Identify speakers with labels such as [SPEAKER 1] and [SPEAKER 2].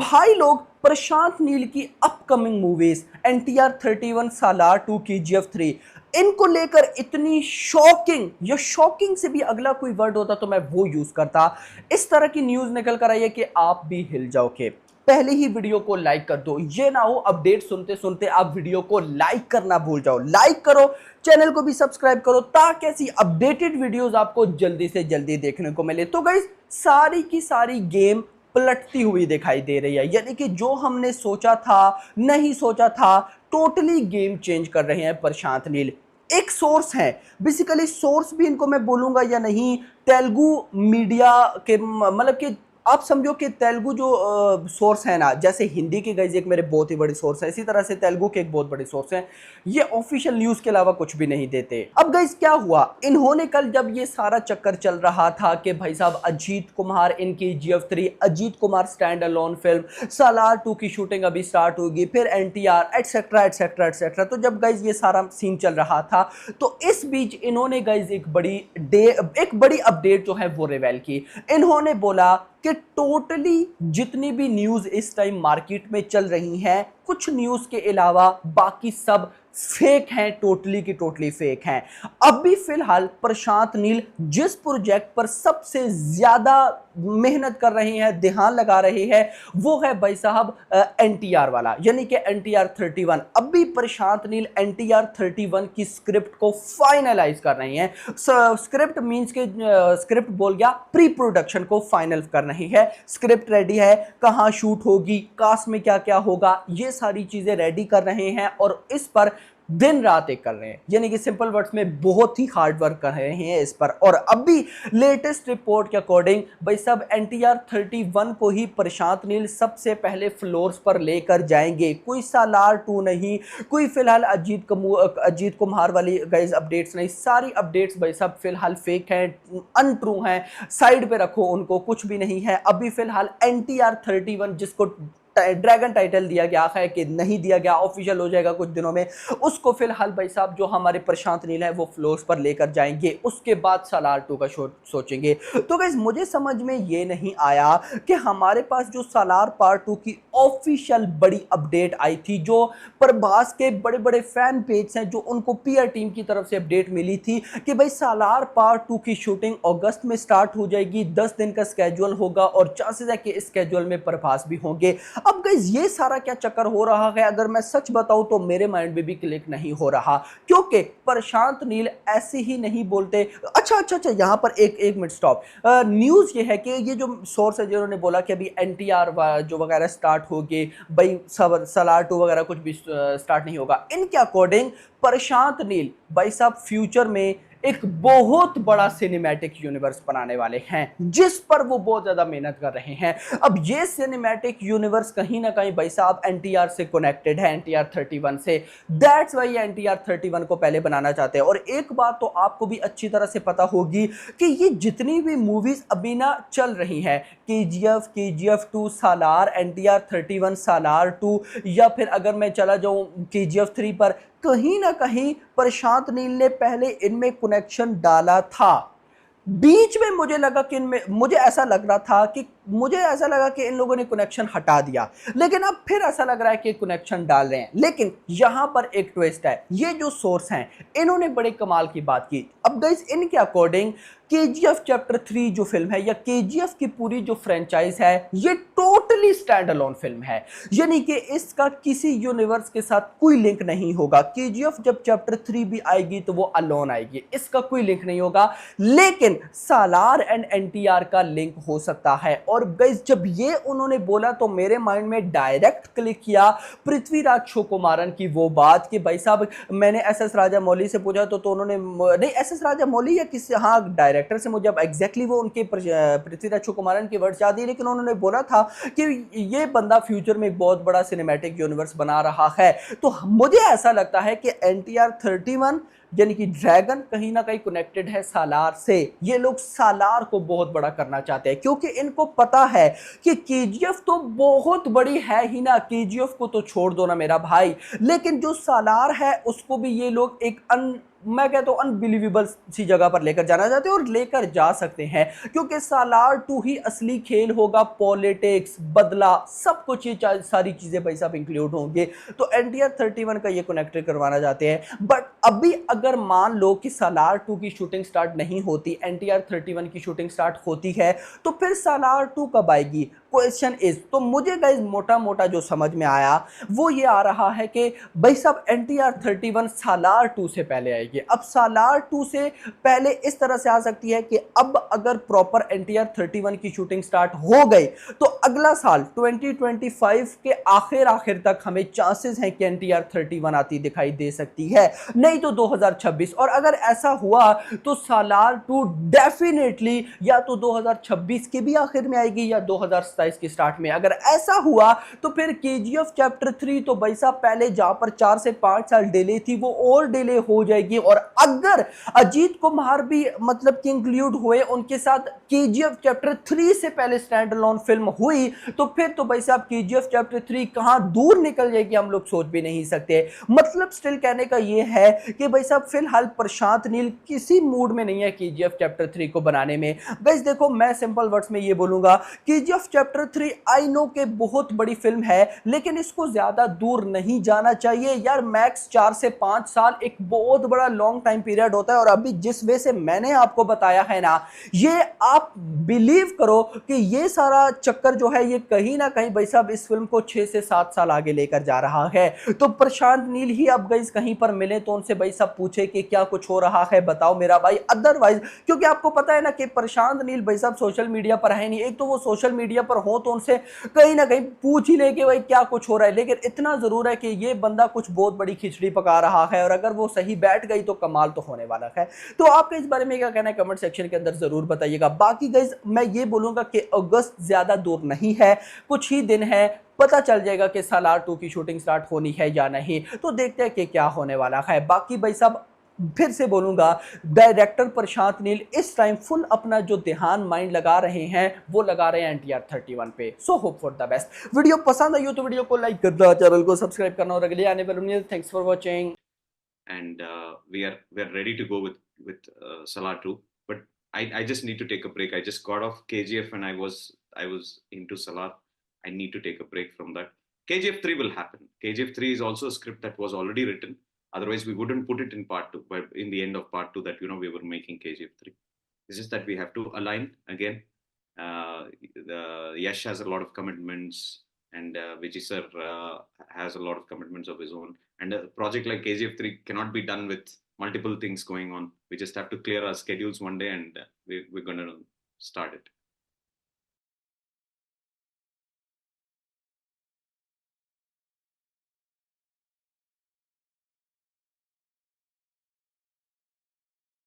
[SPEAKER 1] भाई लोग प्रशांत नील की अपकमिंग मूवीज NTR 31, सालार 2, KGF 3 इनको लेकर इतनी शॉकिंग या शॉकिंग से भी अगला कोई वर्ड होता तो मैं वो यूज करता। इस तरह की न्यूज निकल कर आई है कि आप भी हिल जाओगे। पहले ही वीडियो को लाइक कर दो, ये ना हो अपडेट सुनते सुनते आप वीडियो को लाइक करना भूल जाओ। लाइक करो, चैनल को भी सब्सक्राइब करो ताकि ऐसी अपडेटेड वीडियोस आपको जल्दी से जल्दी देखने को मिले। तो गाइस सारी की सारी गेम पलटती हुई दिखाई दे रही है, यानी कि जो हमने सोचा था नहीं सोचा था, टोटली गेम चेंज कर रहे हैं प्रशांत नील। एक सोर्स है, बेसिकली सोर्स भी इनको मैं बोलूंगा या नहीं, तेलुगु मीडिया के मतलब कि आप समझो कि तेलुगु जो सोर्स है ना, जैसे हिंदी के गाइस एक मेरे बहुत ही बड़े सोर्स है, इसी तरह से तेलुगु के एक बहुत बड़े सोर्स हैं। ये ऑफिशियल न्यूज के अलावा कुछ भी नहीं देते। अब गाइस क्या हुआ, इन्होंने कल जब ये सारा चक्कर चल रहा था कि भाई साहब Ajith Kumar in KGF 3, Ajith Kumar stand alone film, Salaar 2 की शूटिंग अभी स्टार्ट होगी, फिर NTR एटसेट्रा एटसेट्रा एटसेट्रा। तो जब गाइस ये सारा सीन चल रहा था तो इस बीच इन्होंने गाइस एक बड़ी अपडेट जो है वो रिवील की। इन्होंने बोला कि टोटली जितनी भी न्यूज इस टाइम मार्केट में चल रही हैं, कुछ न्यूज के अलावा बाकी सब फेक हैं, टोटली की टोटली फेक हैं। अब भी फिलहाल प्रशांत नील जिस प्रोजेक्ट पर सबसे ज्यादा मेहनत कर रहे हैं, ध्यान लगा रहे हैं, वो है भाई साहब NTR वाला, यानी कि NTR 31। अब भी प्रशांत नील NTR 31 की स्क्रिप्ट को फाइनलाइज कर रहे हैं। स्क्रिप्ट मींस के स्क्रिप्ट बोल गया, प्री प्रोडक्शन को फाइनल कर रही है। स्क्रिप्ट रेडी है, कहां शूट होगी, कास्ट में क्या क्या होगा, ये सारी चीजें रेडी कर रहे हैं और इस पर दिन रात एक कर रहे हैं, यानी कि सिंपल वर्ड्स में बहुत ही हार्ड वर्क कर रहे हैं इस पर। और अभी लेटेस्ट रिपोर्ट के अकॉर्डिंग भाई सब NTR 31 को ही प्रशांत नील सबसे पहले फ्लोर्स पर लेकर जाएंगे। कोई सालार 2 नहीं, कोई फिलहाल अजीत कुमार वाली गाइस अपडेट्स नहीं, सारी अपडेट्स भाई सब फिलहाल फेक हैं, अनट्रू हैं, साइड पे रखो उनको, कुछ भी नहीं है। अभी फिलहाल NTR 31 जिसको ड्रैगन टाइटल दिया गया है कि नहीं दिया गया, ऑफिशियल हो जाएगा कुछ दिनों में, उसको फिलहाल भाई साहब जो हमारे प्रशांत नील है वो फ्लोर्स पर लेकर जाएंगे। उसके बाद सालार 2 का सोचेंगे। तो गाइस मुझे समझ में ये नहीं आया कि हमारे पास जो सालार पार्ट 2 की ऑफिशियल बड़ी अपडेट आई थी, जो प्रभास के बड़े बड़े फैन पेज हैं, जो उनको PR टीम की तरफ से अपडेट मिली थी कि भाई सालार पार्ट 2 की शूटिंग अगस्त में स्टार्ट हो जाएगी, 10 दिन का स्केड्यूल होगा और चांसेस है कि इस स्केड्यूल में प्रभास भी होंगे। अब गाइस ये सारा क्या चक्कर हो रहा है, अगर मैं सच बताऊं तो मेरे माइंड में भी क्लिक नहीं हो रहा, क्योंकि प्रशांत नील ऐसे ही नहीं बोलते। अच्छा, यहां पर एक मिनट स्टॉप। न्यूज ये है कि ये जो सोर्स है जिन्होंने बोला कि अभी NTR जो वगैरह स्टार्ट होगी, भाई सालार 2 वगैरह कुछ भी स्टार्ट नहीं होगा, इनके अकॉर्डिंग प्रशांत नील भाई साहब फ्यूचर में एक बहुत बड़ा सिनेमैटिक यूनिवर्स बनाने वाले हैं, जिस पर वो बहुत ज्यादा मेहनत कर रहे हैं। अब ये सिनेमैटिक यूनिवर्स कहीं ना कहीं भाई साहब NTR से कनेक्टेड है, NTR 31 से। दैट्स वाई NTR 31 को पहले बनाना चाहते हैं। और एक बात तो आपको भी अच्छी तरह से पता होगी कि ये जितनी भी मूवीज अभी ना चल रही हैं, KGF 2 सालार, NTR 31 सालार 2, या फिर अगर मैं चला जाऊं KGF 3 पर, कहीं ना कहीं प्रशांत नील ने पहले इनमें कनेक्शन डाला था। बीच में मुझे ऐसा लगा कि इन लोगों ने कनेक्शन हटा दिया, लेकिन अब फिर ऐसा लग रहा है कि कनेक्शन डाल रहे हैं। लेकिन यहां पर एक ट्विस्ट है, ये जो सोर्स हैं इन्होंने बड़े कमाल की बात की। अब गाइस इनके अकॉर्डिंग KGF चैप्टर 3 जो फिल्म है, या KGF की पूरी जो फ्रेंचाइज है, ये टोटली स्टैंड अलोन फिल्म है, यानी कि इसका किसी यूनिवर्स के साथ कोई लिंक नहीं होगा। KGF जब चैप्टर 3 भी आएगी तो वो अलोन आएगी, इसका कोई लिंक नहीं होगा। लेकिन सालार एंड NTR का लिंक हो सकता है। और गाइस जब ये उन्होंने बोला तो मेरे माइंड में डायरेक्ट क्लिक किया पृथ्वीराज सुकुमारन की वो बात कि भाई साहब, मैंने SS राजामौली से पूछा तो उन्होंने नहीं, SS राजामौली या किसी, हाँ डायरेक्टर से, मुझे अब एग्जैक्टली वो उनके पृथ्वीराज सुकुमारन की वर्ड्स याद है, लेकिन उन्होंने बोला था कि ये बंदा फ्यूचर में एक बहुत बड़ा सिनेमैटिक यूनिवर्स बना रहा है। तो मुझे ऐसा लगता है कि NTR 31 यानी कि ड्रैगन कहीं ना कहीं कनेक्टेड है सालार से। ये लोग सालार को बहुत बड़ा करना चाहते हैं, क्योंकि इनको पता है कि KGF तो बहुत बड़ी है ही ना, KGF को तो छोड़ दो ना मेरा भाई, लेकिन जो सालार है उसको भी ये लोग एक मैं कहता हूँ अनबिलीवेबल सी जगह पर लेकर जाना चाहते हैं और लेकर जा सकते हैं, क्योंकि सालार टू ही असली खेल होगा। पॉलिटिक्स, बदला, सब कुछ ये सारी चीजें भाई साहब इंक्लूड होंगे। तो एनटीआर 31 का ये कनेक्टर करवाना चाहते हैं। बट अभी अगर मान लो कि सालार टू की शूटिंग स्टार्ट नहीं होती, एनटीआर 31 की शूटिंग स्टार्ट होती है, तो फिर सालार टू कब आएगी? क्वेश्चन इज, तो मुझे गाइस मोटा मोटा जो समझ में आया वो ये आ रहा है कि भाई साहब एनटीआर 31 सालार टू से पहले आएगी। अब सालार टू से पहले इस तरह से आ सकती है कि अब अगर प्रॉपर एनटीआर 31 की शूटिंग स्टार्ट हो गई तो अगला साल 2025 के आखिर आखिर तक हमें चांसेस हैं कि एनटीआर 31 आती दिखाई दे सकती है, नहीं तो 2026। और अगर ऐसा हुआ तो सालार टू डेफिनेटली या तो 2026 के भी आखिर में आएगी या 2027 के स्टार्ट में। अगर ऐसा हुआ तो फिर केजीएफ चैप्टर 3 तो भाई साहब पहले जहां पर 4 से 5 साल डिले थी वो और डिले हो जाएगी। और अगर अजीत कुमार भी मतलब कि इंक्लूड हुए उनके साथ केजीएफ चैप्टर 3 से पहले स्टैंड अलोन फिल्म हुई तो फिर तो भाई साहब केजीएफ चैप्टर 3 कहां दूर निकल जाएगी हम लोग सोच भी नहीं सकते। मतलब स्टिल कहने का ये है कि भाई साहब फिलहाल प्रशांत नील किसी मूड में नहीं है केजीएफ चैप्टर 3 को बनाने में। गाइस देखो मैं सिंपल वर्ड्स में ये बोलूंगा, केजीएफ चैप्टर 3 आई नो के बहुत बड़ी फिल्म है लेकिन इसको ज्यादा दूर नहीं जाना चाहिए यार। मैक्स 4 से 5 साल एक बहुत बड़ा लॉन्ग टाइम पीरियड होता है। और अभी जिस वे से मैंने आपको बताया है ना, ये आप बिलीव करो कि ये सारा चक्कर जो है ये कहीं ना कहीं भाई साहब इस फिल्म को 6 से 7 साल आगे लेकर जा रहा है। तो प्रशांत नील ही अब गाइस कहीं पर मिले तो उनसे भाई साहब पूछे कि क्या कुछ हो रहा है बताओ मेरा भाई। अदरवाइज क्योंकि आपको पता है ना कि प्रशांत नील भाई साहब सोशल मीडिया पर है नहीं, एक तो वो सोशल मीडिया पर हो तो उनसे कहीं ना कहीं पूछ ही ले कि भाई क्या कुछ हो रहा है। लेकिन इतना जरूर है कि ये बंदा कुछ बहुत बड़ी खिचड़ी पका रहा है और अगर वो सही बैठ गई तो कमाल तो होने वाला है। तो आपका इस बारे में क्या कहना है कमेंट सेक्शन के अंदर जरूर बताइएगा। बाकी गाइस मैं ये बोलूंगा कि अगस्त ज्यादा दूर नहीं है, कुछ ही दिन है, पता चल जाएगा कि सालार 2 की शूटिंग स्टार्ट होनी है या नहीं। तो देखते हैं कि क्या होने वाला है। बाकी भाई साहब फिर से बोलूंगा, डायरेक्टर प्रशांत नील इस टाइम फुल अपना जो ध्यान माइंड लगा रहे हैं वो लगा रहे हैं एनटीआर 31 पे। So hope for the best. Video पसंद आई हो तो वीडियो को लाइक करना, चैनल को सब्सक्राइब करना और अगले आने वाले thanks for watching.
[SPEAKER 2] And we are ready to go with Salah 2. But I just need to take a break. I just got off KGF and I was into Salah. I need to take a break from that. KGF 3 will happen. KGF 3 is also a script that was already written. Otherwise, we wouldn't put it in part 2. But in the end of part 2, that we were making KGF 3. It's just that we have to align again. Yash has a lot of commitments, and Vijay sir has a lot of commitments of his own. And a project like KGF 3 cannot be done with multiple things going on. We just have to clear our schedules one day, and we're going to start it.